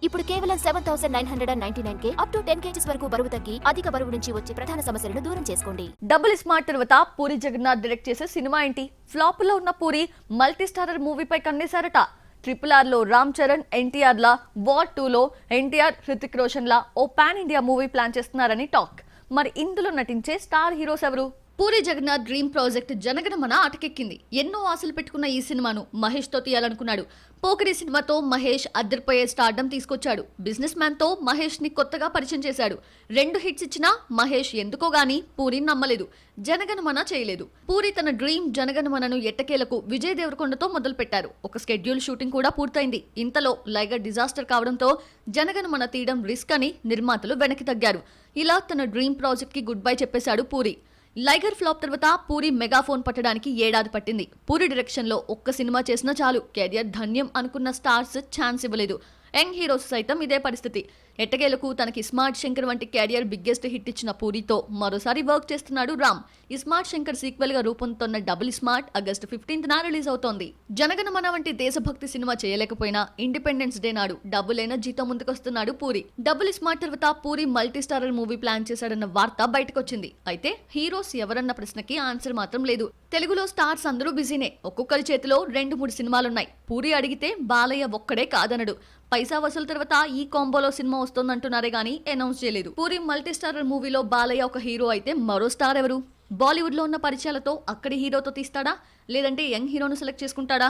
ఇప్పుడు కేవలం 7,999K up to 10 kgs వరకు బరువు తగ్గి అధిక బరువు నుంచి వచ్చే ప్రధాన సమస్యలను దూరం చేసుకోండి. డబుల్ స్మార్ట్ తర్వాత పూరి జగన్నాథ్ డైరెక్ట్ చేసే సినిమా ఏంటి? ఫ్లాప్ లో ఉన్న పూరి మల్టీ స్టారర్ మూవీపై కన్నేశారట. RRR లో రామ్ చరణ్, ఎన్టీఆర్ లా వార్ 2 లో ఎన్టీఆర్, హృతిక్ రోషన్ లా ఓ పాన్ ఇండియా మూవీ ప్లాన్ చేస్తున్నారని టాక్. మరి ఇందులో నటించే స్టార్ హీరోస్ ఎవరు? పూరి జగన్నాథ్ డ్రీమ్ ప్రాజెక్ట్ జనగణమన అటకెక్కింది. ఎన్నో ఆశలు పెట్టుకున్న ఈ సినిమాను మహేష్ తో తీయాలనుకున్నాడు. పోకిరి సినిమాతో మహేష్ అద్దరిపోయే స్టార్డమ్ తీసుకొచ్చాడు. బిజినెస్ మ్యాన్ తో మహేష్ ని కొత్తగా పరిచయం చేశాడు. 2 హిట్స్ ఇచ్చినా మహేష్ ఎందుకో గానీ పూరిని నమ్మలేదు. జనగణమన చేయలేదు. పూరి తన డ్రీమ్ జనగణమనను ఎట్టకేలకు విజయ్ దేవరకొండతో మొదలు పెట్టారు. ఒక స్కెడ్యూల్ షూటింగ్ కూడా పూర్తయింది. ఇంతలో లైగర్ డిజాస్టర్ కావడంతో జనగణమన తీయడం రిస్క్ అని నిర్మాతలు వెనక్కి తగ్గారు. ఇలా తన డ్రీమ్ ప్రాజెక్ట్ కి గుడ్ బై చెప్పేశాడు పూరి. లైగర్ ఫ్లాప్ తర్వాత పూరి మెగాఫోన్ పట్టడానికి ఏడాది పట్టింది. పూరి డైరెక్షన్ లో ఒక్క సినిమా చేసినా చాలు, కెరియర్ ధన్యం అనుకున్న స్టార్స్ ఛాన్స్ ఇవ్వలేదు. యంగ్ హీరోస్ సైతం ఇదే పరిస్థితి. ఎట్టకేలకు తనకి స్మార్ట్ శంకర్ వంటి కెరియర్ బిగ్గెస్ట్ హిట్ ఇచ్చిన పూరితో మరోసారి వర్క్ చేస్తున్నాడు రామ్. ఈ స్మార్ట్ శంకర్ సీక్వెల్ గా రూపొందుతున్న డబుల్ స్మార్ట్ ఆగస్టు 15న రిలీజ్ అవుతోంది. జనగణమన వంటి దేశభక్తి సినిమా చేయలేకపోయినా ఇండిపెండెన్స్ డే నాడు డబుల్ ఎనర్జీతో ముందుకొస్తున్నాడు పూరి. డబుల్ స్మార్ట్ తర్వాత Puri multi starrer movie plan చేశాడన్న వార్త బయటకొచ్చింది. అయితే హీరోస్ ఎవరన్న ప్రశ్నకి ఆన్సర్ మాత్రం లేదు. తెలుగులో స్టార్స్ అందరూ బిజీనే. ఒక్కొక్కరి చేతిలో 2-3 సినిమాలున్నాయి. పూరి అడిగితే బాలయ్య ఒక్కడే కాదనడు. పైసా వసూలు తర్వాత ఈ కాంబోలో సినిమా వస్తోందంటున్నారే గానీ అనౌన్స్ చేయలేదు. పూరి మల్టీ స్టారర్ మూవీలో బాలయ్య ఒక హీరో అయితే మరో స్టార్ ఎవరు? బాలీవుడ్ లో ఉన్న పరిచయాలతో అక్కడి హీరోతో తీస్తాడా, లేదంటే యంగ్ హీరోను సెలెక్ట్ చేసుకుంటాడా?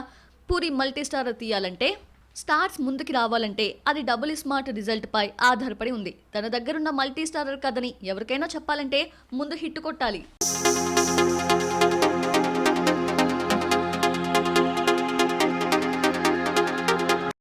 పూరి మల్టీ స్టారర్ తీయాలంటే, స్టార్స్ ముందుకి రావాలంటే అది డబుల్ స్మార్ట్ రిజల్ట్ పై ఆధారపడి ఉంది. తన దగ్గరున్న మల్టీ స్టారర్ కథని ఎవరికైనా చెప్పాలంటే ముందు హిట్ కొట్టాలి.